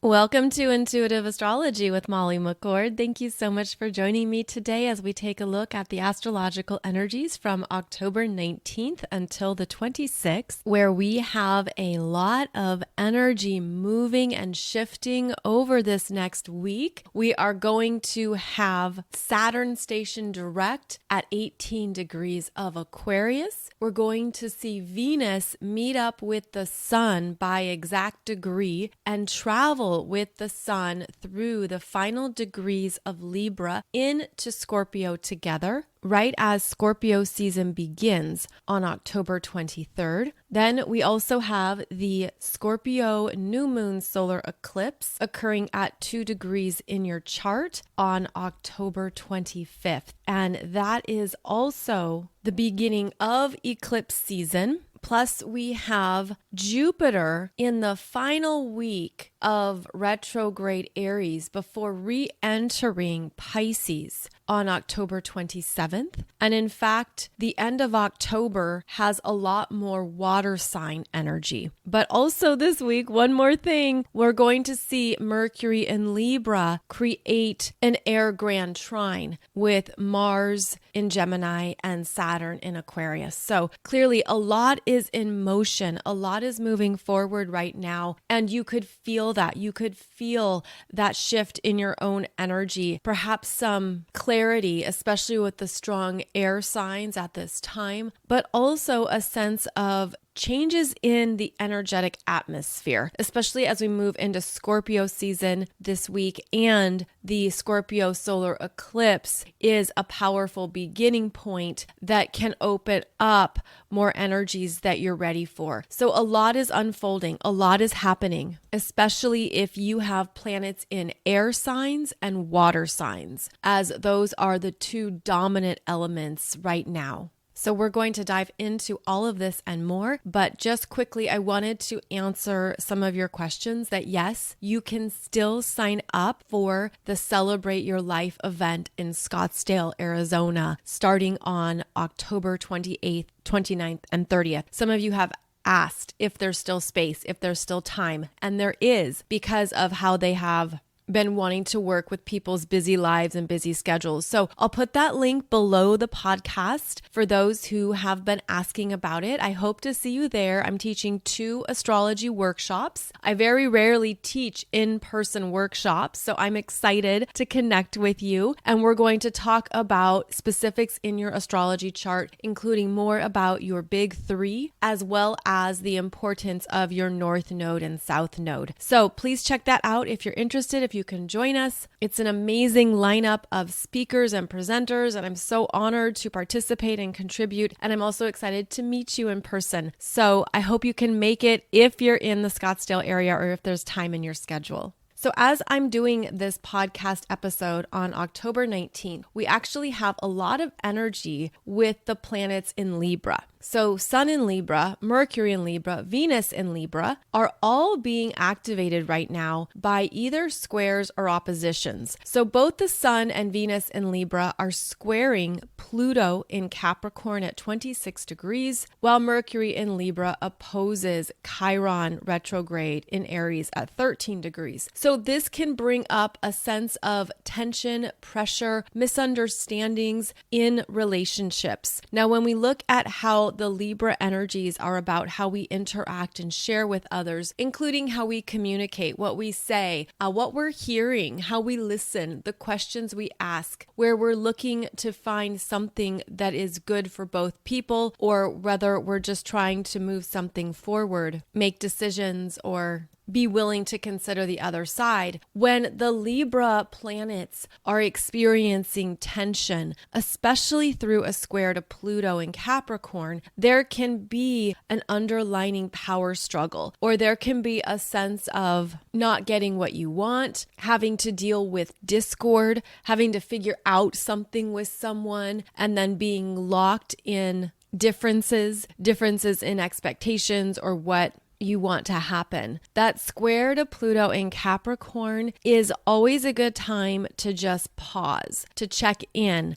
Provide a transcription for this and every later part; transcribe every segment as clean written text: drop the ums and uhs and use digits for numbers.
Welcome to Intuitive Astrology with Molly McCord. Thank you so much for joining me today as we take a look at the astrological energies from October 19th until the 26th, where we have a lot of energy moving and shifting over this next week. We are going to have Saturn stationed direct at 18 degrees of Aquarius. We're going to see Venus meet up with the Sun by exact degree and travel with the Sun through the final degrees of Libra into Scorpio together, right as Scorpio season begins on October 23rd. Then we also have the Scorpio new moon solar eclipse occurring at 2 degrees in your chart on October 25th. And that is also the beginning of eclipse season. Plus, we have Jupiter in the final week of retrograde Aries before re-entering Pisces on October 27th. And in fact, the end of October has a lot more water sign energy. But also this week, one more thing, we're going to see Mercury in Libra create an Air Grand Trine with Mars in Gemini and Saturn in Aquarius. So clearly a lot is in motion, a lot is moving forward right now, and you could feel that. You could feel that shift in your own energy, perhaps some clarity, especially with the strong air signs at this time, but also a sense of changes in the energetic atmosphere, especially as we move into Scorpio season this week. And the Scorpio solar eclipse is a powerful beginning point that can open up more energies that you're ready for. So a lot is unfolding, a lot is happening, especially if you have planets in air signs and water signs, as those are the two dominant elements right now. So we're going to dive into all of this and more, but just quickly, I wanted to answer some of your questions that yes, you can still sign up for the Celebrate Your Life event in Scottsdale, Arizona, starting on October 28th, 29th, and 30th. Some of you have asked if there's still space, if there's still time, and there is because of how they have been wanting to work with people's busy lives and busy schedules. So I'll put that link below the podcast for those who have been asking about it. I hope to see you there. I'm teaching 2 astrology workshops. I very rarely teach in-person workshops, so I'm excited to connect with you. And we're going to talk about specifics in your astrology chart, including more about your big 3, as well as the importance of your North Node and South Node. So please check that out if you're interested, if you can join us. It's an amazing lineup of speakers and presenters, and I'm so honored to participate and contribute. And I'm also excited to meet you in person. So I hope you can make it if you're in the Scottsdale area or if there's time in your schedule. So as I'm doing this podcast episode on October 19th, we actually have a lot of energy with the planets in Libra. So Sun in Libra, Mercury in Libra, Venus in Libra are all being activated right now by either squares or oppositions. So both the Sun and Venus in Libra are squaring Pluto in Capricorn at 26 degrees, while Mercury in Libra opposes Chiron retrograde in Aries at 13 degrees. So this can bring up a sense of tension, pressure, misunderstandings in relationships. Now, when we look at how the Libra energies are about how we interact and share with others, including how we communicate, what we say, what we're hearing, how we listen, the questions we ask, where we're looking to find something that is good for both people, or whether we're just trying to move something forward, make decisions, or be willing to consider the other side. When the Libra planets are experiencing tension, especially through a square to Pluto in Capricorn, there can be an underlining power struggle, or there can be a sense of not getting what you want, having to deal with discord, having to figure out something with someone, and then being locked in differences in expectations or what you want to happen. That square to Pluto in Capricorn is always a good time to just pause, to check in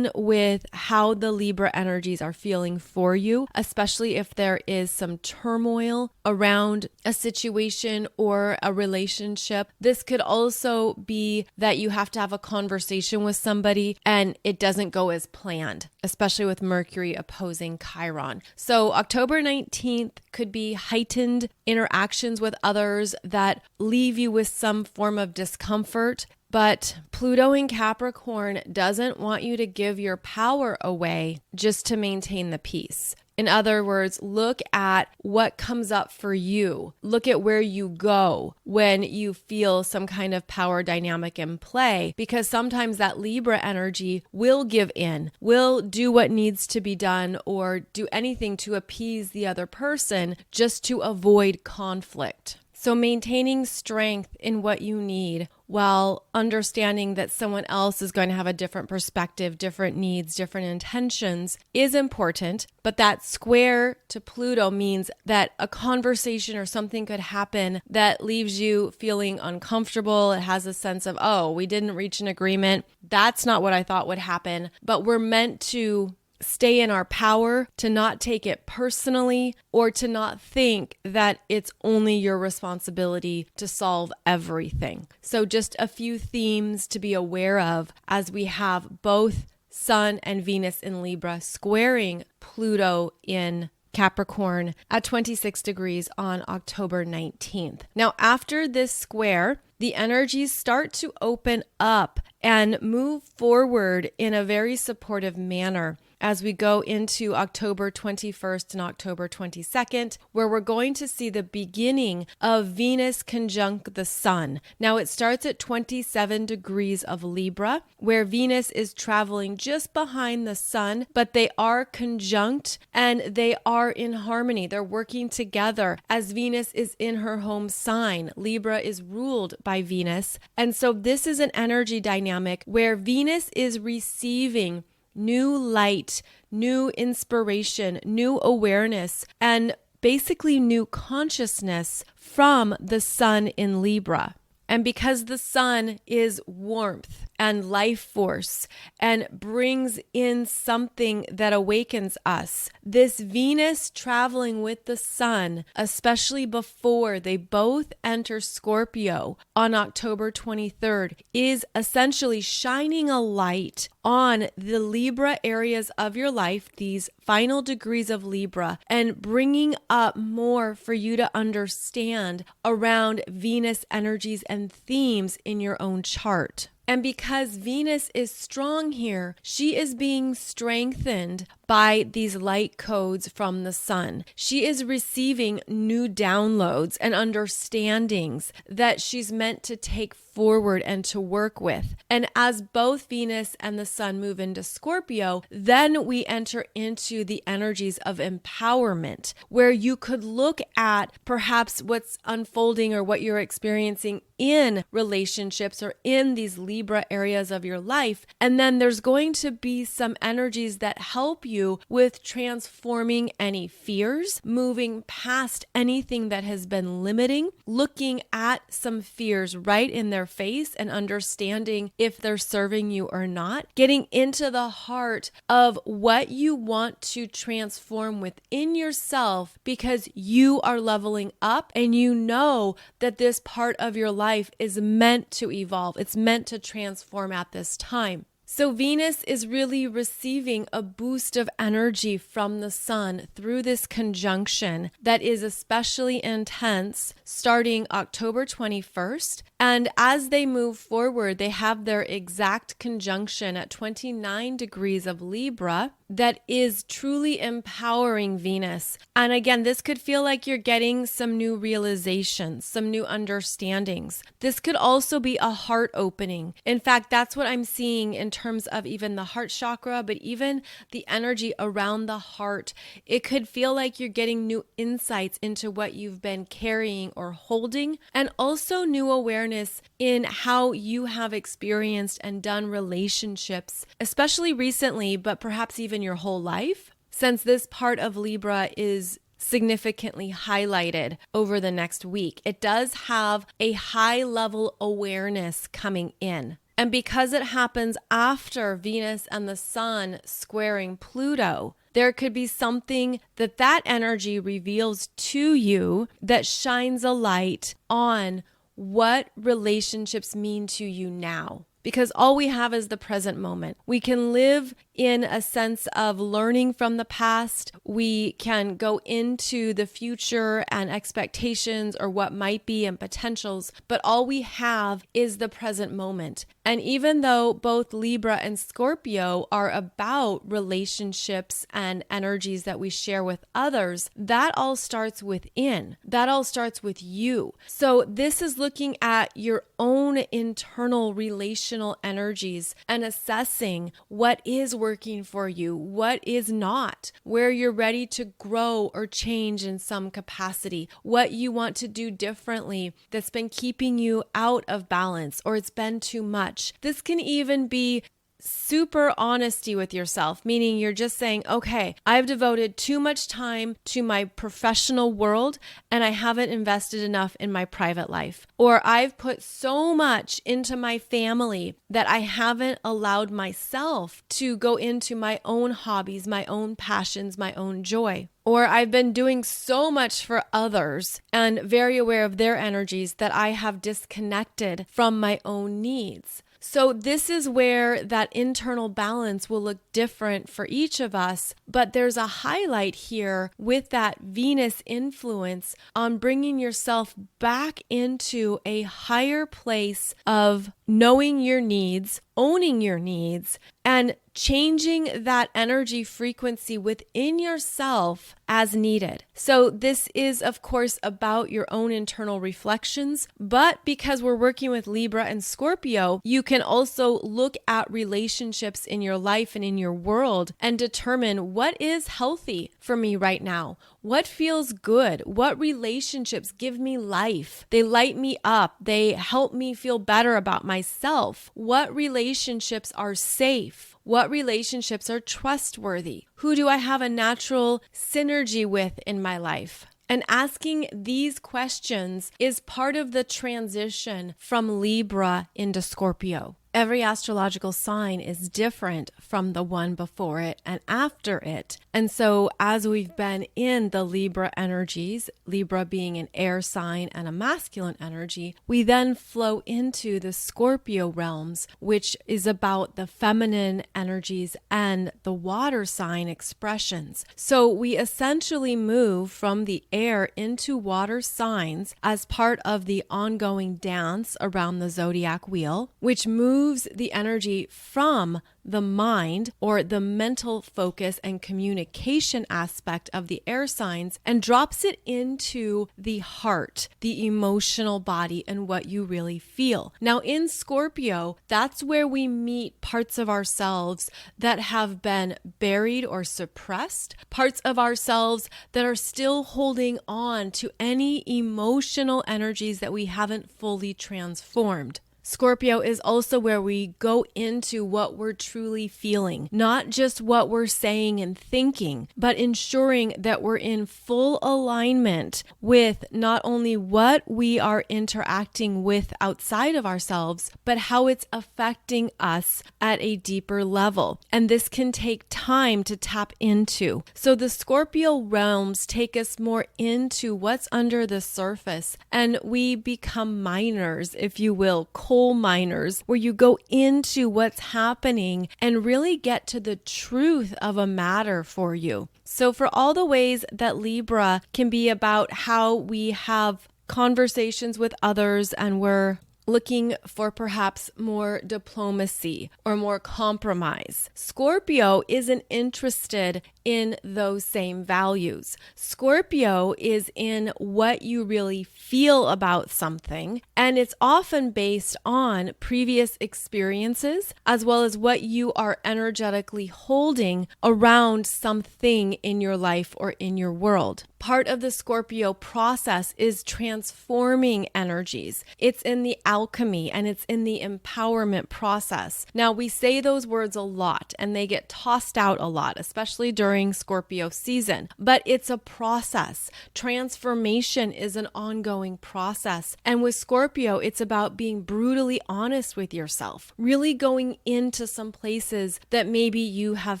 with how the Libra energies are feeling for you, especially if there is some turmoil around a situation or a relationship. This could also be that you have to have a conversation with somebody and it doesn't go as planned, especially with Mercury opposing Chiron. So October 19th could be heightened interactions with others that leave you with some form of discomfort. But Pluto in Capricorn doesn't want you to give your power away just to maintain the peace. In other words, look at what comes up for you. Look at where you go when you feel some kind of power dynamic in play, because sometimes that Libra energy will give in, will do what needs to be done, or do anything to appease the other person just to avoid conflict. So maintaining strength in what you need while understanding that someone else is going to have a different perspective, different needs, different intentions is important. But that square to Pluto means that a conversation or something could happen that leaves you feeling uncomfortable. It has a sense of, oh, we didn't reach an agreement. That's not what I thought would happen. But we're meant to stay in our power, to not take it personally, or to not think that it's only your responsibility to solve everything. So just a few themes to be aware of as we have both Sun and Venus in Libra squaring Pluto in Capricorn at 26 degrees on October 19th. Now, after this square, the energies start to open up and move forward in a very supportive manner as we go into October 21st and October 22nd, where we're going to see the beginning of Venus conjunct the Sun. Now it starts at 27 degrees of Libra, where Venus is traveling just behind the Sun, but they are conjunct and they are in harmony. They're working together as Venus is in her home sign. Libra is ruled by Venus. And so this is an energy dynamic where Venus is receiving new light, new inspiration, new awareness, and basically new consciousness from the Sun in Libra. And because the Sun is warmth and life force and brings in something that awakens us, this Venus traveling with the Sun, especially before they both enter Scorpio on October 23rd, is essentially shining a light on the Libra areas of your life, these final degrees of Libra, and bringing up more for you to understand around Venus energies and themes in your own chart. And because Venus is strong here, she is being strengthened by these light codes from the Sun. She is receiving new downloads and understandings that she's meant to take forward and to work with. And as both Venus and the Sun move into Scorpio, then we enter into the energies of empowerment, where you could look at perhaps what's unfolding or what you're experiencing in relationships or in these Libra areas of your life. And then there's going to be some energies that help you with transforming any fears, moving past anything that has been limiting, looking at some fears right in their face and understanding if they're serving you or not, getting into the heart of what you want to transform within yourself because you are leveling up and you know that this part of your life is meant to evolve. It's meant to transform at this time. So Venus is really receiving a boost of energy from the Sun through this conjunction that is especially intense starting October 21st. And as they move forward, they have their exact conjunction at 29 degrees of Libra that is truly empowering Venus. And again, this could feel like you're getting some new realizations, some new understandings. This could also be a heart opening. In fact, that's what I'm seeing in terms of even the heart chakra, but even the energy around the heart. It could feel like you're getting new insights into what you've been carrying or holding, and also new awareness in how you have experienced and done relationships, especially recently, but perhaps even your whole life, since this part of Libra is significantly highlighted over the next week. It does have a high level awareness coming in. And because it happens after Venus and the Sun squaring Pluto, there could be something that energy reveals to you that shines a light on what relationships mean to you now. Because all we have is the present moment. We can live in a sense of learning from the past. We can go into the future and expectations or what might be and potentials, but all we have is the present moment. And even though both Libra and Scorpio are about relationships and energies that we share with others, that all starts within. That all starts with you. So this is looking at your own internal relational energies and assessing what is working for you, what is not, where you're ready to grow or change in some capacity, what you want to do differently that's been keeping you out of balance or it's been too much. This can even be super honesty with yourself, meaning you're just saying, okay, I've devoted too much time to my professional world and I haven't invested enough in my private life. Or I've put so much into my family that I haven't allowed myself to go into my own hobbies, my own passions, my own joy. Or I've been doing so much for others and very aware of their energies that I have disconnected from my own needs. So this is where that internal balance will look different for each of us, but there's a highlight here with that Venus influence on bringing yourself back into a higher place of knowing your needs, owning your needs, and changing that energy frequency within yourself as needed. So this is, of course, about your own internal reflections, but because we're working with Libra and Scorpio, you can also look at relationships in your life and in your world and determine what is healthy for me right now. What feels good? What relationships give me life? They light me up. They help me feel better about myself. What relationships are safe? What relationships are trustworthy? Who do I have a natural synergy with in my life? And asking these questions is part of the transition from Libra into Scorpio. Every astrological sign is different from the one before it and after it. And so as we've been in the Libra energies, Libra being an air sign and a masculine energy, we then flow into the Scorpio realms, which is about the feminine energies and the water sign expressions. So we essentially move from the air into water signs as part of the ongoing dance around the zodiac wheel, which moves the energy from the mind or the mental focus and communication aspect of the air signs and drops it into the heart, the emotional body, and what you really feel. Now in Scorpio, that's where we meet parts of ourselves that have been buried or suppressed, parts of ourselves that are still holding on to any emotional energies that we haven't fully transformed. Scorpio is also where we go into what we're truly feeling, not just what we're saying and thinking, but ensuring that we're in full alignment with not only what we are interacting with outside of ourselves, but how it's affecting us at a deeper level. And this can take time to tap into. So the Scorpio realms take us more into what's under the surface, and we become miners, if you will, coal miners, where you go into what's happening and really get to the truth of a matter for you. So for all the ways that Libra can be about how we have conversations with others and we're looking for perhaps more diplomacy or more compromise, Scorpio isn't interested in those same values. Scorpio is in what you really feel about something, and it's often based on previous experiences as well as what you are energetically holding around something in your life or in your world. Part of the Scorpio process is transforming energies. It's in the alchemy and it's in the empowerment process. Now, we say those words a lot and they get tossed out a lot, especially during during Scorpio season, but it's a process. Transformation is an ongoing process. And with Scorpio, it's about being brutally honest with yourself, really going into some places that maybe you have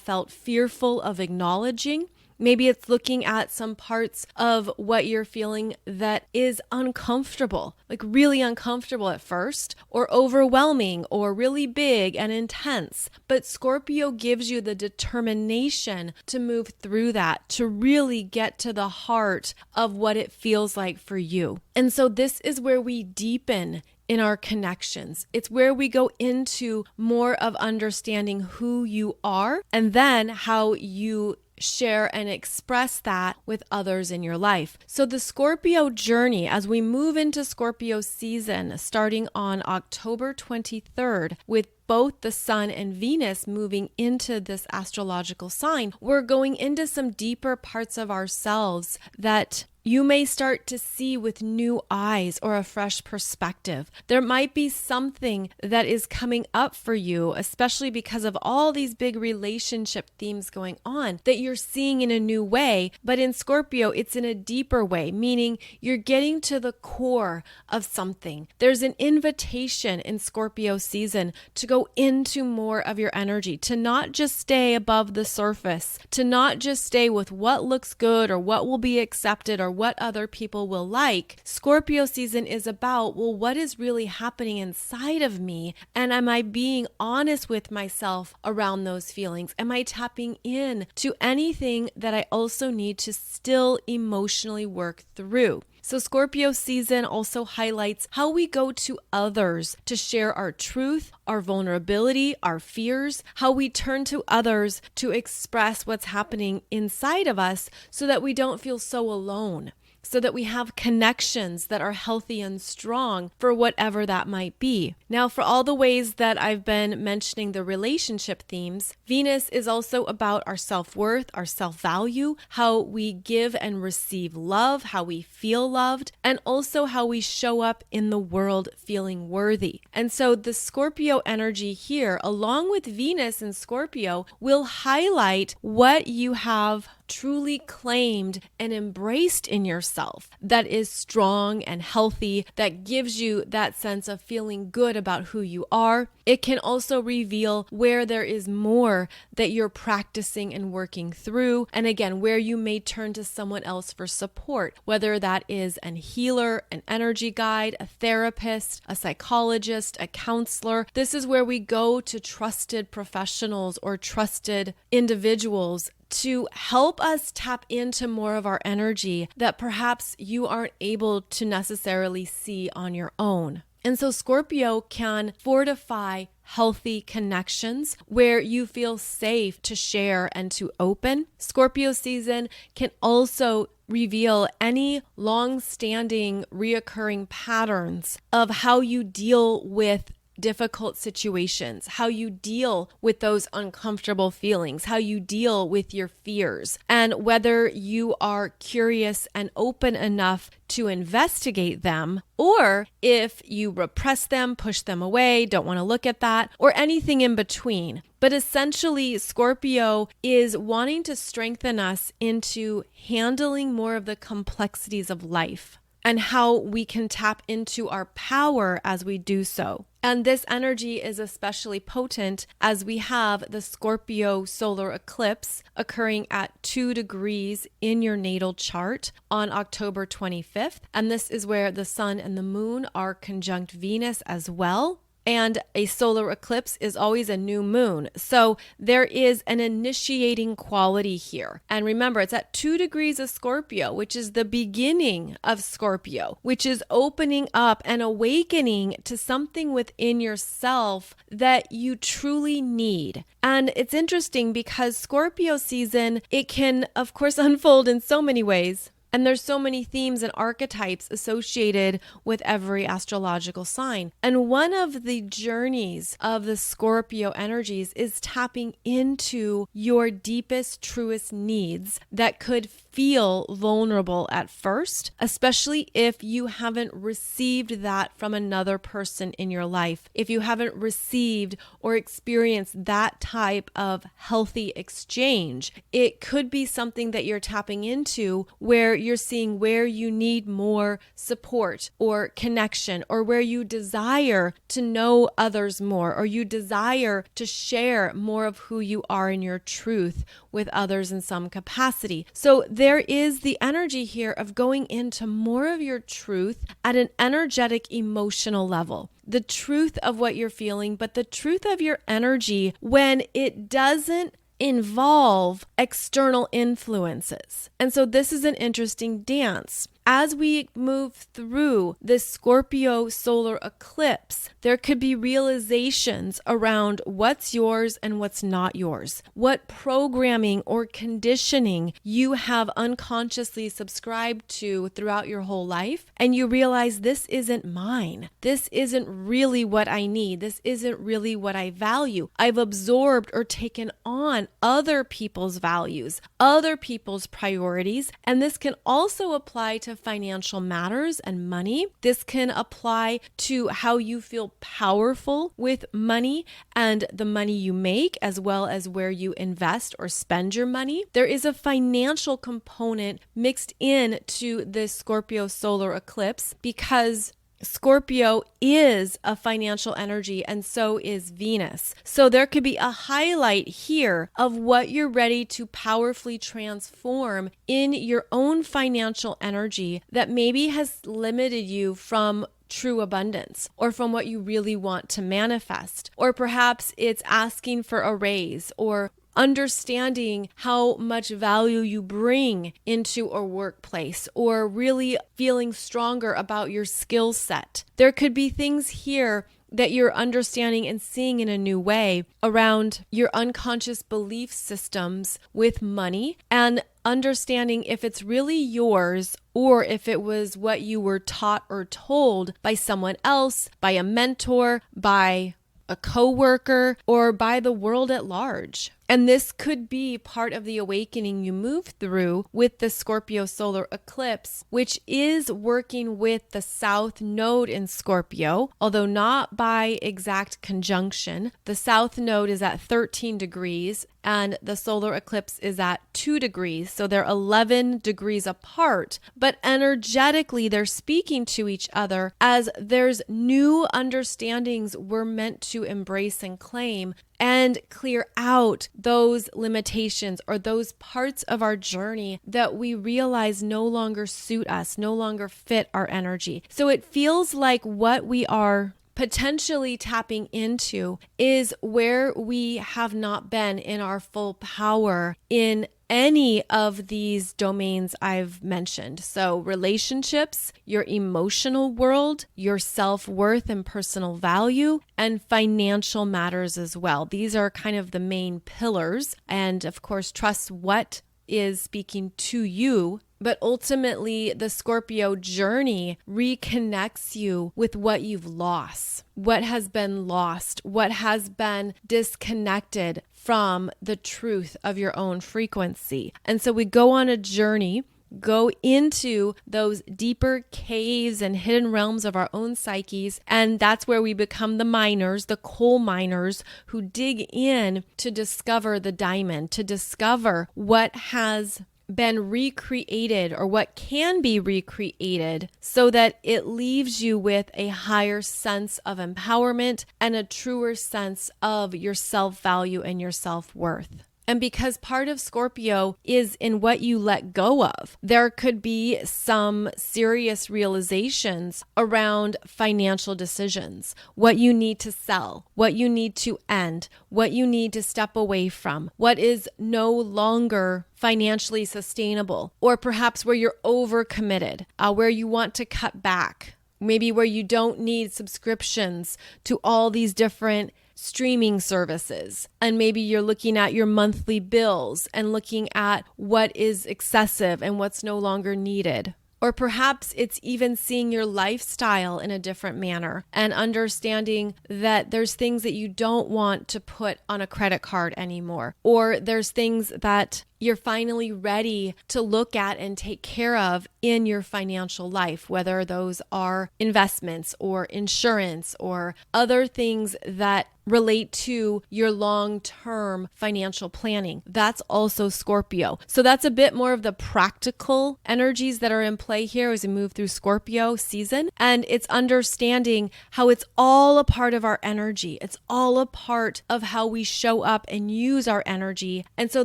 felt fearful of acknowledging. Maybe it's looking at some parts of what you're feeling that is uncomfortable, like really uncomfortable at first, or overwhelming, or really big and intense. But Scorpio gives you the determination to move through that, to really get to the heart of what it feels like for you. And so this is where we deepen in our connections. It's where we go into more of understanding who you are and then how you share and express that with others in your life. So the Scorpio journey, as we move into Scorpio season, starting on October 23rd, with both the Sun and Venus moving into this astrological sign, we're going into some deeper parts of ourselves that you may start to see with new eyes or a fresh perspective. There might be something that is coming up for you, especially because of all these big relationship themes going on, that you're seeing in a new way. But in Scorpio, it's in a deeper way, meaning you're getting to the core of something. There's an invitation in Scorpio season to go into more of your energy, to not just stay above the surface, to not just stay with what looks good or what will be accepted or what other people will like. Scorpio season is about, well, what is really happening inside of me? And am I being honest with myself around those feelings? Am I tapping in to anything that I also need to still emotionally work through? So Scorpio season also highlights how we go to others to share our truth, our vulnerability, our fears, how we turn to others to express what's happening inside of us so that we don't feel so alone, so that we have connections that are healthy and strong for whatever that might be. Now, for all the ways that I've been mentioning the relationship themes, Venus is also about our self-worth, our self-value, how we give and receive love, how we feel loved, and also how we show up in the world feeling worthy. And so the Scorpio energy here, along with Venus and Scorpio, will highlight what you have truly claimed and embraced in yourself that is strong and healthy, that gives you that sense of feeling good about who you are. It can also reveal where there is more that you're practicing and working through, and again, where you may turn to someone else for support, whether that is a healer, an energy guide, a therapist, a psychologist, a counselor. This is where we go to trusted professionals or trusted individuals to help us tap into more of our energy that perhaps you aren't able to necessarily see on your own. And so Scorpio can fortify healthy connections where you feel safe to share and to open. Scorpio season can also reveal any long-standing, reoccurring patterns of how you deal with difficult situations, how you deal with those uncomfortable feelings, how you deal with your fears, and whether you are curious and open enough to investigate them, or if you repress them, push them away, don't want to look at that, or anything in between. But essentially, Scorpio is wanting to strengthen us into handling more of the complexities of life and how we can tap into our power as we do so. And this energy is especially potent as we have the Scorpio solar eclipse occurring at 2 degrees in your natal chart on October 25th. And this is where the sun and the moon are conjunct Venus as well. And a solar eclipse is always a new moon. So there is an initiating quality here. And remember, it's at 2 degrees of Scorpio, which is the beginning of Scorpio, which is opening up and awakening to something within yourself that you truly need. And it's interesting because Scorpio season, it can, of course, unfold in so many ways. And there's so many themes and archetypes associated with every astrological sign. And one of the journeys of the Scorpio energies is tapping into your deepest, truest needs that could feel vulnerable at first, especially if you haven't received that from another person in your life. If you haven't received or experienced that type of healthy exchange, it could be something that you're tapping into where you're seeing where you need more support or connection, or where you desire to know others more, or you desire to share more of who you are in your truth with others in some capacity. So there is the energy here of going into more of your truth at an energetic, emotional level. The truth of what you're feeling, but the truth of your energy when it doesn't involve external influences. And so this is an interesting dance. As we move through this Scorpio solar eclipse, there could be realizations around what's yours and what's not yours, what programming or conditioning you have unconsciously subscribed to throughout your whole life, and you realize this isn't mine. This isn't really what I need. This isn't really what I value. I've absorbed or taken on other people's values, other people's priorities, and this can also apply to financial matters and money. This can apply to how you feel powerful with money and the money you make, as well as where you invest or spend your money. There is a financial component mixed in to this Scorpio solar eclipse because Scorpio is a financial energy, and so is Venus. So there could be a highlight here of what you're ready to powerfully transform in your own financial energy that maybe has limited you from true abundance or from what you really want to manifest. Or perhaps it's asking for a raise or understanding how much value you bring into a workplace, or really feeling stronger about your skill set. There could be things here that you're understanding and seeing in a new way around your unconscious belief systems with money, and understanding if it's really yours or if it was what you were taught or told by someone else, by a mentor, by a coworker, or by the world at large. And this could be part of the awakening you move through with the Scorpio solar eclipse, which is working with the South Node in Scorpio, although not by exact conjunction. The South Node is at 13 degrees and the solar eclipse is at 2 degrees. So they're 11 degrees apart, but energetically they're speaking to each other as there's new understandings we're meant to embrace and claim and clear out those limitations or those parts of our journey that we realize no longer suit us, no longer fit our energy. So it feels like what we are potentially tapping into is where we have not been in our full power in any of these domains I've mentioned. So relationships, your emotional world, your self-worth and personal value, and financial matters as well. These are kind of the main pillars. And of course, trust what is speaking to you. But ultimately, the Scorpio journey reconnects you with what you've lost, what has been lost, what has been disconnected from the truth of your own frequency. And so we go on a journey, go into those deeper caves and hidden realms of our own psyches. And that's where we become the miners, the coal miners who dig in to discover the diamond, to discover what has been recreated or what can be recreated so that it leaves you with a higher sense of empowerment and a truer sense of your self-value and your self-worth. And because part of Scorpio is in what you let go of, there could be some serious realizations around financial decisions, what you need to sell, what you need to end, what you need to step away from, what is no longer financially sustainable, or perhaps where you're overcommitted, where you want to cut back, maybe where you don't need subscriptions to all these different streaming services. And maybe you're looking at your monthly bills and looking at what is excessive and what's no longer needed. Or perhaps it's even seeing your lifestyle in a different manner and understanding that there's things that you don't want to put on a credit card anymore. Or there's things that you're finally ready to look at and take care of in your financial life, whether those are investments or insurance or other things that relate to your long-term financial planning. That's also Scorpio. So that's a bit more of the practical energies that are in play here as we move through Scorpio season. And it's understanding how it's all a part of our energy. It's all a part of how we show up and use our energy. And so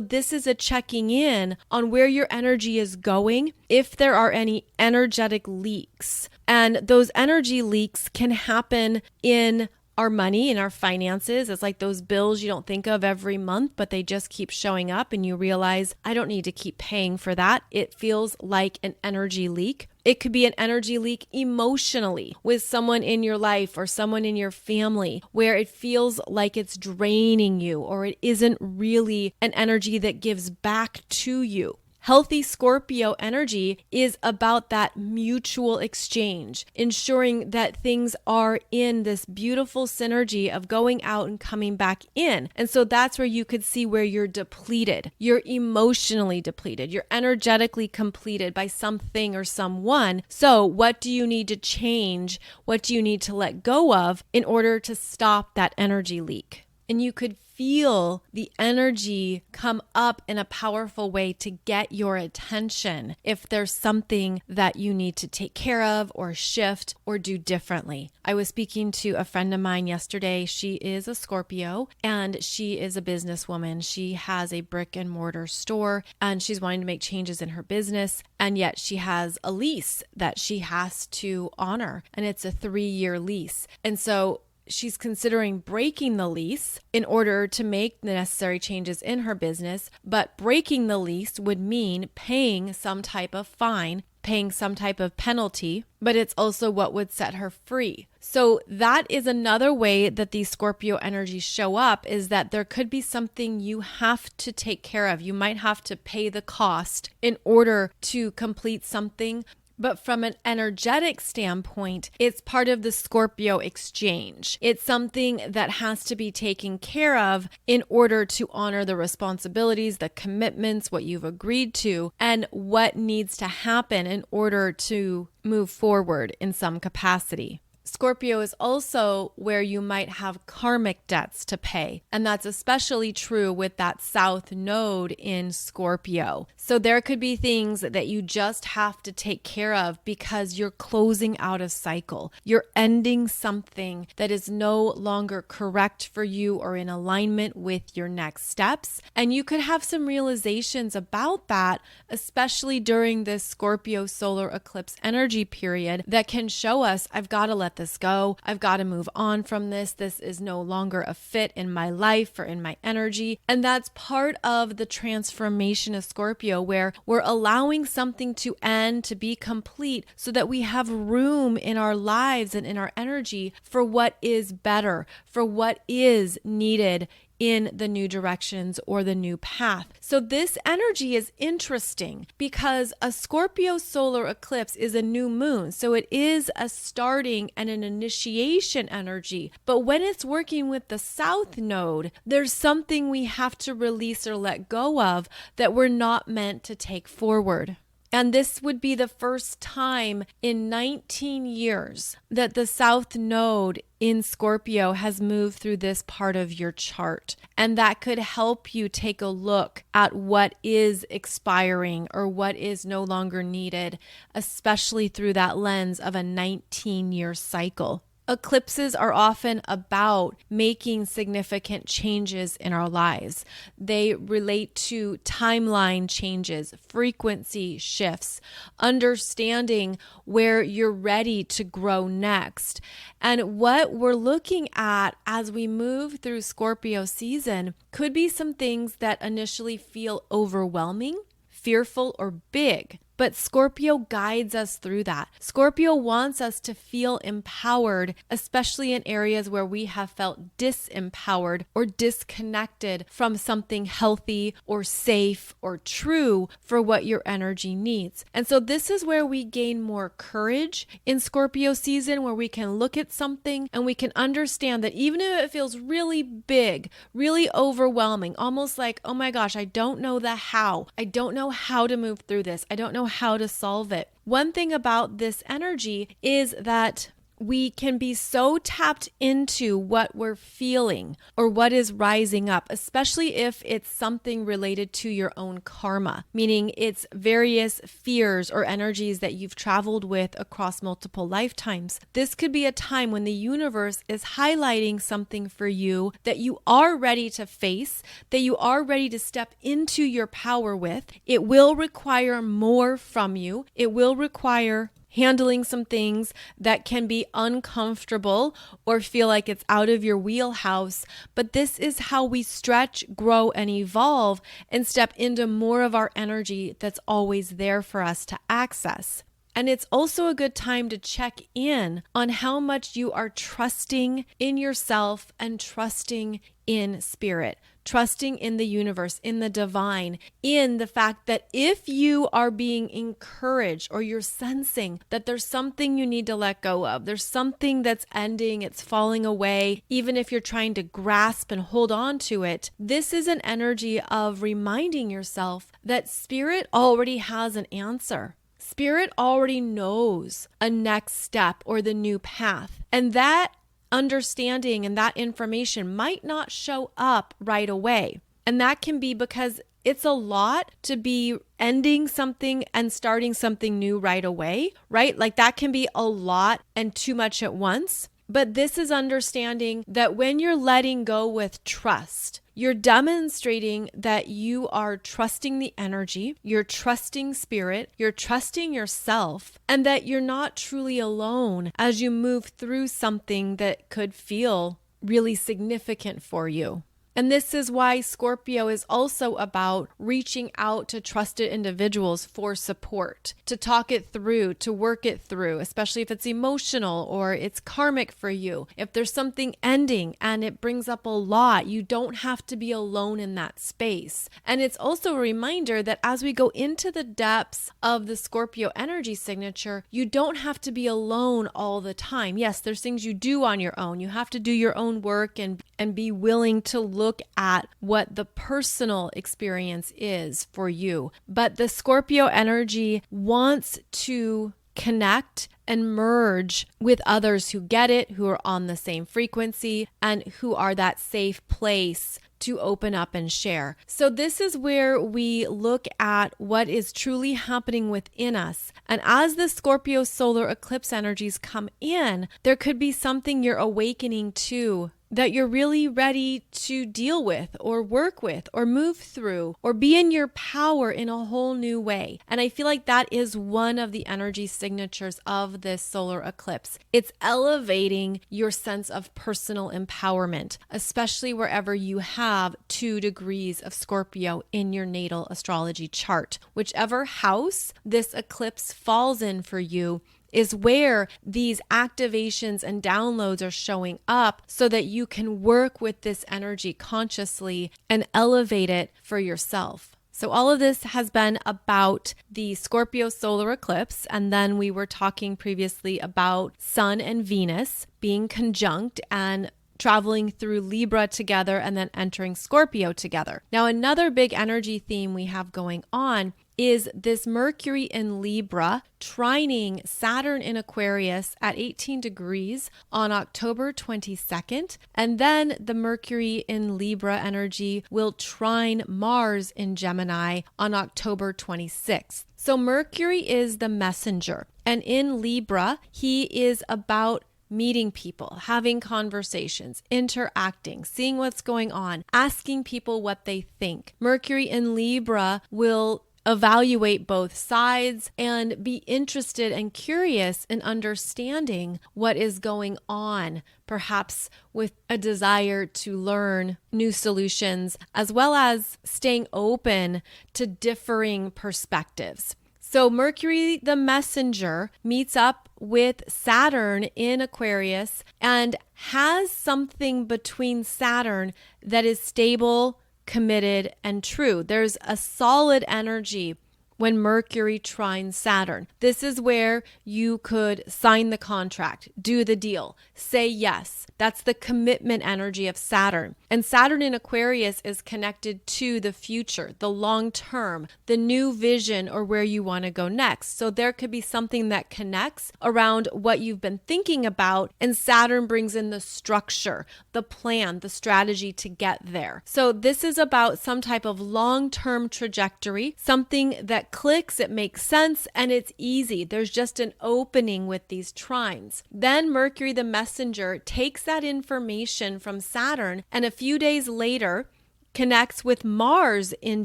this is a checking in on where your energy is going, if there are any energetic leaks. And those energy leaks can happen in our money, in our finances. It's like those bills you don't think of every month, but they just keep showing up and you realize, I don't need to keep paying for that. It feels like an energy leak. It could be an energy leak emotionally with someone in your life or someone in your family where it feels like it's draining you or it isn't really an energy that gives back to you. Healthy Scorpio energy is about that mutual exchange, ensuring that things are in this beautiful synergy of going out and coming back in. And so that's where you could see where you're depleted. You're emotionally depleted. You're energetically completed by something or someone. So what do you need to change? What do you need to let go of in order to stop that energy leak? And you could feel the energy come up in a powerful way to get your attention if there's something that you need to take care of or shift or do differently. I was speaking to a friend of mine yesterday. She is a Scorpio and she is a businesswoman. She has a brick and mortar store and she's wanting to make changes in her business. And yet she has a lease that she has to honor, and it's a 3-year lease. And so she's considering breaking the lease in order to make the necessary changes in her business, but breaking the lease would mean paying some type of fine, paying some type of penalty, but it's also what would set her free. So that is another way that these Scorpio energies show up, is that there could be something you have to take care of. You might have to pay the cost in order to complete something. But from an energetic standpoint, it's part of the Scorpio exchange. It's something that has to be taken care of in order to honor the responsibilities, the commitments, what you've agreed to, and what needs to happen in order to move forward in some capacity. Scorpio is also where you might have karmic debts to pay. And that's especially true with that South Node in Scorpio. So there could be things that you just have to take care of because you're closing out a cycle. You're ending something that is no longer correct for you or in alignment with your next steps. And you could have some realizations about that, especially during this Scorpio solar eclipse energy period, that can show us, I've got to let this go. I've got to move on from this. This is no longer a fit in my life or in my energy. And that's part of the transformation of Scorpio, where we're allowing something to end, to be complete, so that we have room in our lives and in our energy for what is better, for what is needed in the new directions or the new path. So this energy is interesting because a Scorpio solar eclipse is a new moon. So it is a starting and an initiation energy. But when it's working with the South Node, there's something we have to release or let go of that we're not meant to take forward. And this would be the first time in 19 years that the South Node in Scorpio has moved through this part of your chart. And that could help you take a look at what is expiring or what is no longer needed, especially through that lens of a 19-year cycle. Eclipses are often about making significant changes in our lives. They relate to timeline changes, frequency shifts, understanding where you're ready to grow next. And what we're looking at as we move through Scorpio season could be some things that initially feel overwhelming, fearful, or big. but Scorpio guides us through that. Scorpio wants us to feel empowered, especially in areas where we have felt disempowered or disconnected from something healthy or safe or true for what your energy needs. And so this is where we gain more courage in Scorpio season, where we can look at something and we can understand that even if it feels really big, really overwhelming, almost like, oh my gosh, I don't know the how. I don't know how to move through this. I don't know how to solve it. One thing about this energy is that we can be so tapped into what we're feeling or what is rising up, especially if it's something related to your own karma, meaning it's various fears or energies that you've traveled with across multiple lifetimes. This could be a time when the universe is highlighting something for you that you are ready to face, that you are ready to step into your power with. It will require more from you. It will require handling some things that can be uncomfortable or feel like it's out of your wheelhouse. But this is how we stretch, grow, and evolve and step into more of our energy that's always there for us to access. And it's also a good time to check in on how much you are trusting in yourself and trusting in spirit, trusting in the universe, in the divine, in the fact that if you are being encouraged or you're sensing that there's something you need to let go of, there's something that's ending, it's falling away, even if you're trying to grasp and hold on to it, this is an energy of reminding yourself that spirit already has an answer. Spirit already knows a next step or the new path. And that understanding and that information might not show up right away. And that can be because it's a lot to be ending something and starting something new right away, right? Like that can be a lot and too much at once. But this is understanding that when you're letting go with trust, you're demonstrating that you are trusting the energy, you're trusting spirit, you're trusting yourself, and that you're not truly alone as you move through something that could feel really significant for you. And this is why Scorpio is also about reaching out to trusted individuals for support, to talk it through, to work it through, especially if it's emotional or it's karmic for you. If there's something ending and it brings up a lot, you don't have to be alone in that space. And it's also a reminder that as we go into the depths of the Scorpio energy signature, you don't have to be alone all the time. Yes, there's things you do on your own. You have to do your own work and be willing to look at what the personal experience is for you. But the Scorpio energy wants to connect and merge with others who get it, who are on the same frequency, and who are that safe place to open up and share. So this is where we look at what is truly happening within us. And as the Scorpio solar eclipse energies come in, there could be something you're awakening to that you're really ready to deal with or work with or move through or be in your power in a whole new way. And I feel like that is one of the energy signatures of this solar eclipse. It's elevating your sense of personal empowerment, especially wherever you have 2 degrees of Scorpio in your natal astrology chart. Whichever house this eclipse falls in for you is where these activations and downloads are showing up so that you can work with this energy consciously and elevate it for yourself. So all of this has been about the Scorpio solar eclipse. And then we were talking previously about Sun and Venus being conjunct and traveling through Libra together and then entering Scorpio together. Now, another big energy theme we have going on is this Mercury in Libra trining Saturn in Aquarius at 18 degrees on October 22nd. And then the Mercury in Libra energy will trine Mars in Gemini on October 26th. So Mercury is the messenger. And in Libra, he is about meeting people, having conversations, interacting, seeing what's going on, asking people what they think. Mercury in Libra will evaluate both sides and be interested and curious in understanding what is going on, perhaps with a desire to learn new solutions, as well as staying open to differing perspectives. So Mercury, the messenger, meets up with Saturn in Aquarius and has something between Saturn that is stable, committed, and true. There's a solid energy when Mercury trines Saturn. This is where you could sign the contract, do the deal, say yes. That's the commitment energy of Saturn. And Saturn in Aquarius is connected to the future, the long term, the new vision, or where you want to go next. So there could be something that connects around what you've been thinking about, and Saturn brings in the structure, the plan, the strategy to get there. So this is about some type of long-term trajectory, something that clicks, it makes sense, and it's easy. There's just an opening with these trines. Then Mercury, the messenger, takes that information from Saturn and a few days later connects with Mars in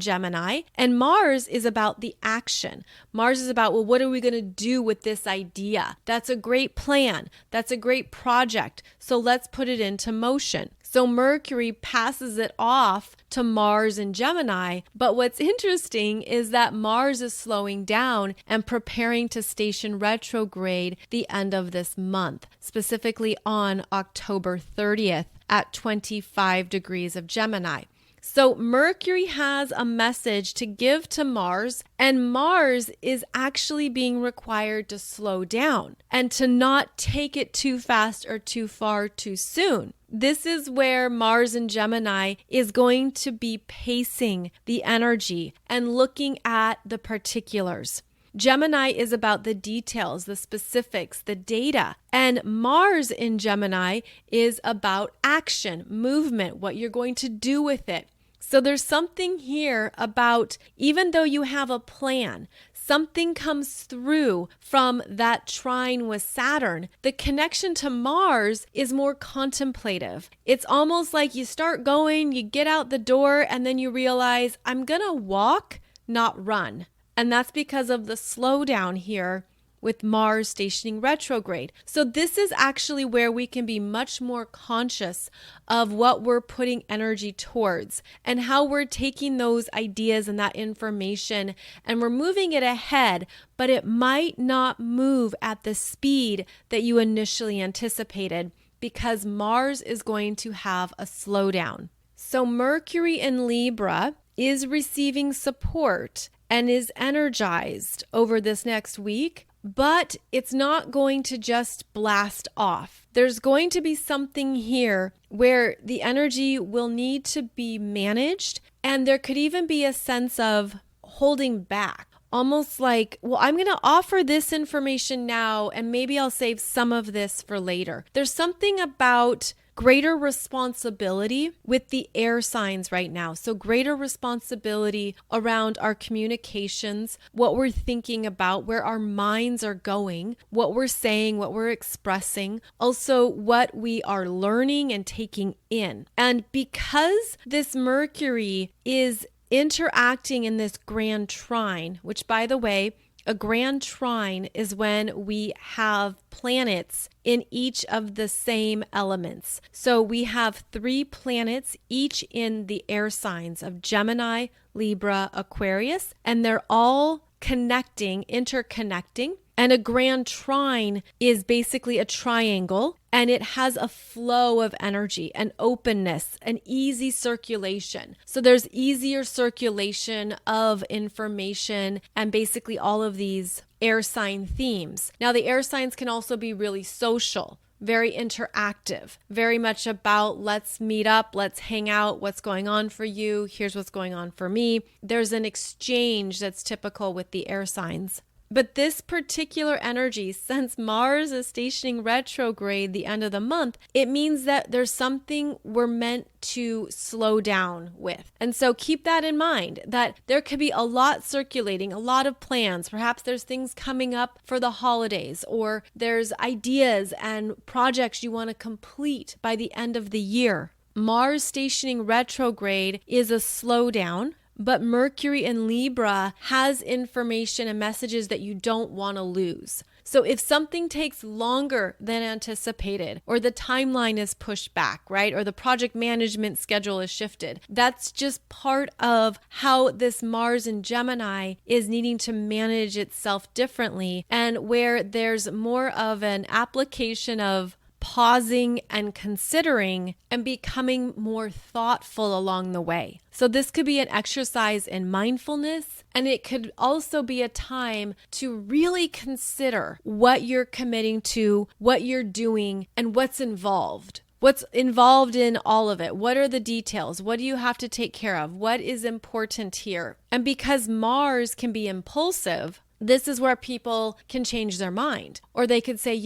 Gemini. And Mars is about the action. Mars is about, well, what are we going to do with this idea? That's a great plan. That's a great project. So let's put it into motion. So Mercury passes it off to Mars in Gemini. But what's interesting is that Mars is slowing down and preparing to station retrograde the end of this month, specifically on October 30th at 25 degrees of Gemini. So Mercury has a message to give to Mars, and Mars is actually being required to slow down and to not take it too fast or too far too soon. This is where Mars in Gemini is going to be pacing the energy and looking at the particulars. Gemini is about the details, the specifics, the data. And Mars in Gemini is about action, movement, what you're going to do with it. So there's something here about, even though you have a plan, something comes through from that trine with Saturn. The connection to Mars is more contemplative. It's almost like you start going, you get out the door, and then you realize, I'm going to walk, not run. And that's because of the slowdown here with Mars stationing retrograde. So this is actually where we can be much more conscious of what we're putting energy towards and how we're taking those ideas and that information and we're moving it ahead, but it might not move at the speed that you initially anticipated because Mars is going to have a slowdown. So Mercury in Libra is receiving support and is energized over this next week, but it's not going to just blast off. There's going to be something here where the energy will need to be managed, and there could even be a sense of holding back. Almost like, well, I'm going to offer this information now, and maybe I'll save some of this for later. There's something about greater responsibility with the air signs right now. So greater responsibility around our communications, what we're thinking about, where our minds are going, what we're saying, what we're expressing, also what we are learning and taking in. And because this Mercury is interacting in this grand trine, which by the way, a grand trine is when we have planets in each of the same elements. So we have 3 planets, each in the air signs of Gemini, Libra, Aquarius, and they're all connecting, interconnecting. And a grand trine is basically a triangle, and it has a flow of energy, an openness, an easy circulation. So there's easier circulation of information and basically all of these air sign themes. Now, the air signs can also be really social, very interactive, very much about let's meet up, let's hang out, what's going on for you, here's what's going on for me. There's an exchange that's typical with the air signs. But this particular energy, since Mars is stationing retrograde the end of the month, it means that there's something we're meant to slow down with. And so keep that in mind, that there could be a lot circulating, a lot of plans. Perhaps there's things coming up for the holidays, or there's ideas and projects you want to complete by the end of the year. Mars stationing retrograde is a slowdown. But Mercury in Libra has information and messages that you don't want to lose. So if something takes longer than anticipated, or the timeline is pushed back, right? Or the project management schedule is shifted, that's just part of how this Mars in Gemini is needing to manage itself differently, and where there's more of an application of pausing and considering and becoming more thoughtful along the way. So this could be an exercise in mindfulness, and it could also be a time to really consider what you're committing to, what you're doing, and what's involved. What's involved in all of it? What are the details? What do you have to take care of? What is important here? And because Mars can be impulsive, this is where people can change their mind. Or they could say,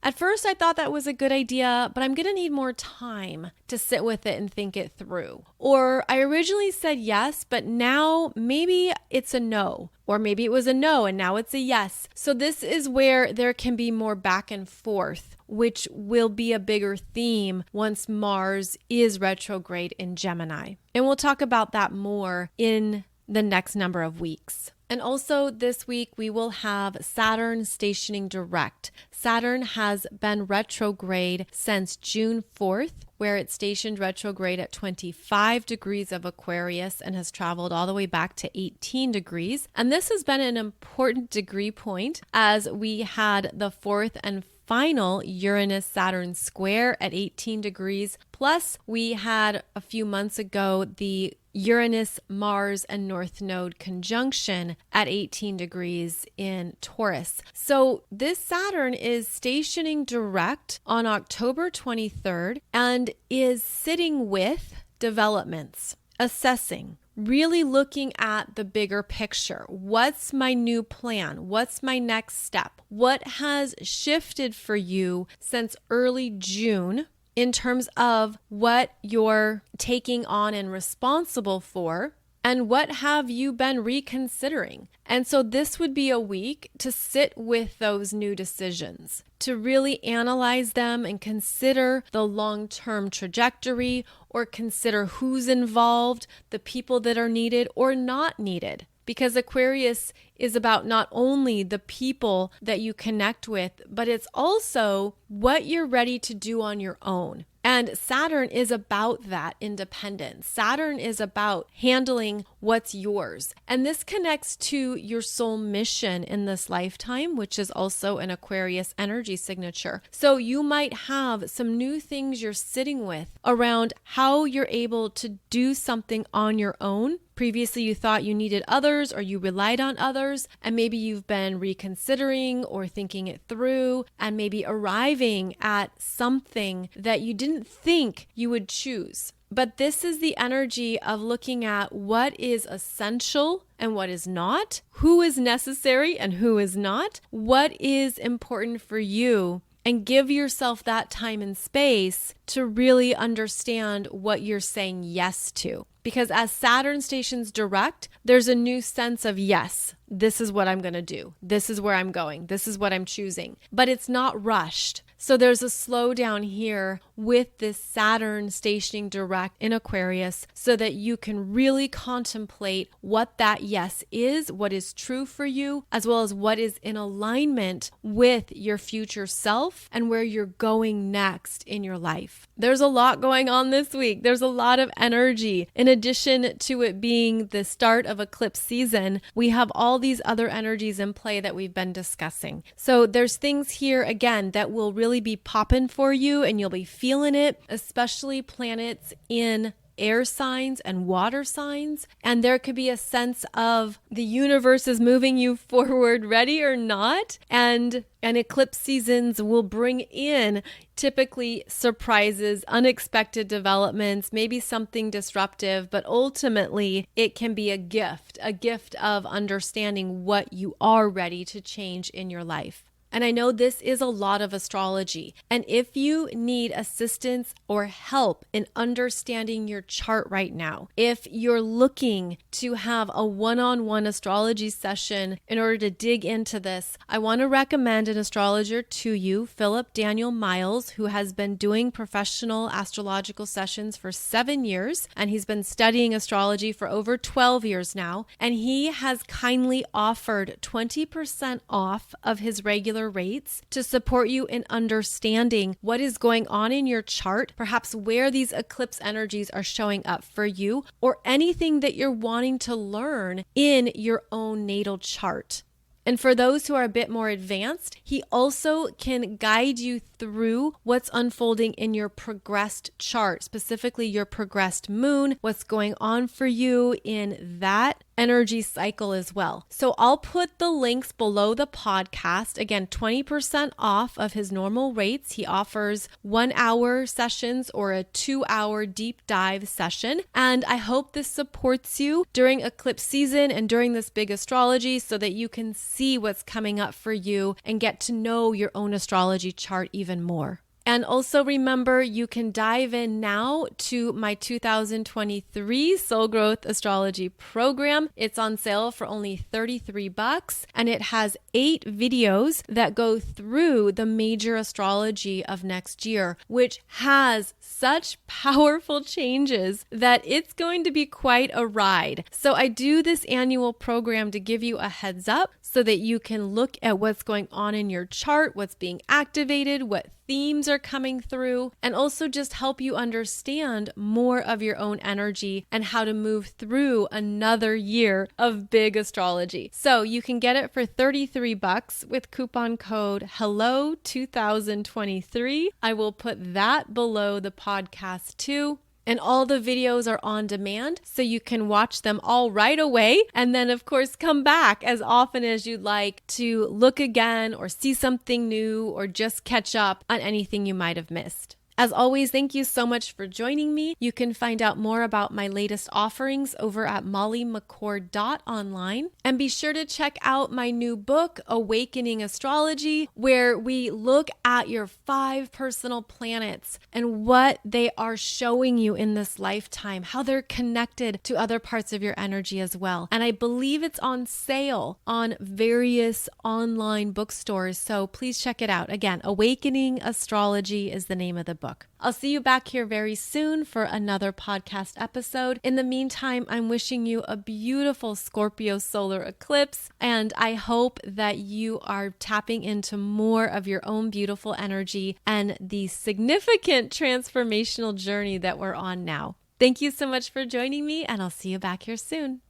at first I thought that was a good idea, but I'm going to need more time to sit with it and think it through. Or I originally said yes, but now maybe it's a no. Or maybe it was a no and now it's a yes. So this is where there can be more back and forth, which will be a bigger theme once Mars is retrograde in Gemini. And we'll talk about that more in the next number of weeks. And also this week, we will have Saturn stationing direct. Saturn has been retrograde since June 4th, where it stationed retrograde at 25 degrees of Aquarius and has traveled all the way back to 18 degrees. And this has been an important degree point, as we had the fourth and final Uranus-Saturn square at 18 degrees. Plus, we had a few months ago the Uranus, Mars, and North Node conjunction at 18 degrees in Taurus. So this Saturn is stationing direct on October 23rd and is sitting with developments, assessing, really looking at the bigger picture. What's my new plan? What's my next step? What has shifted for you since early June in terms of what you're taking on and responsible for? And what have you been reconsidering? And so this would be a week to sit with those new decisions, to really analyze them and consider the long-term trajectory, or consider who's involved, the people that are needed or not needed. Because Aquarius is about not only the people that you connect with, but it's also what you're ready to do on your own. And Saturn is about that independence. Saturn is about handling what's yours. And this connects to your soul mission in this lifetime, which is also an Aquarius energy signature. So you might have some new things you're sitting with around how you're able to do something on your own. Previously, you thought you needed others or you relied on others, and maybe you've been reconsidering or thinking it through and maybe arriving at something that you didn't think you would choose. But this is the energy of looking at what is essential and what is not, who is necessary and who is not, what is important for you, and give yourself that time and space to really understand what you're saying yes to. Because as Saturn stations direct, there's a new sense of yes, this is what I'm going to do. This is where I'm going. This is what I'm choosing. But it's not rushed. So there's a slowdown here with this Saturn stationing direct in Aquarius so that you can really contemplate what that yes is, what is true for you, as well as what is in alignment with your future self and where you're going next in your life. There's a lot going on this week. There's a lot of energy. In addition to it being the start of eclipse season, we have all these other energies in play that we've been discussing. So there's things here, again, that will really be popping for you and you'll be feeling it, especially planets in air signs and water signs. And there could be a sense of the universe is moving you forward, ready or not. And eclipse seasons will bring in typically surprises, unexpected developments, maybe something disruptive, but ultimately it can be a gift of understanding what you are ready to change in your life. And I know this is a lot of astrology. And if you need assistance or help in understanding your chart right now, if you're looking to have a one-on-one astrology session in order to dig into this, I want to recommend an astrologer to you, Philip Daniel Miles, who has been doing professional astrological sessions for 7 years, and he's been studying astrology for over 12 years now. And he has kindly offered 20% off of his regular particular rates to support you in understanding what is going on in your chart, perhaps where these eclipse energies are showing up for you, or anything that you're wanting to learn in your own natal chart. And for those who are a bit more advanced, he also can guide you through what's unfolding in your progressed chart, specifically your progressed moon, what's going on for you in that energy cycle as well. So I'll put the links below the podcast. Again, 20% off of his normal rates. He offers 1-hour sessions or a 2-hour deep dive session. And I hope this supports you during eclipse season and during this big astrology so that you can see what's coming up for you and get to know your own astrology chart even more. And also remember, you can dive in now to my 2023 Soul Growth Astrology program. It's on sale for only $33, and it has 8 videos that go through the major astrology of next year, which has such powerful changes that it's going to be quite a ride. So I do this annual program to give you a heads up so that you can look at what's going on in your chart, what's being activated, what themes are coming through, and also just help you understand more of your own energy and how to move through another year of big astrology. So you can get it for $33 with coupon code HELLO2023. I will put that below the podcast too. And all the videos are on demand, so you can watch them all right away. And then, of course, come back as often as you'd like to look again or see something new or just catch up on anything you might have missed. As always, thank you so much for joining me. You can find out more about my latest offerings over at mollymccord.online. And be sure to check out my new book, Awakening Astrology, where we look at your 5 personal planets and what they are showing you in this lifetime, how they're connected to other parts of your energy as well. And I believe it's on sale on various online bookstores, so please check it out. Again, Awakening Astrology is the name of the book. I'll see you back here very soon for another podcast episode. In the meantime, I'm wishing you a beautiful Scorpio solar eclipse, and I hope that you are tapping into more of your own beautiful energy and the significant transformational journey that we're on now. Thank you so much for joining me, and I'll see you back here soon.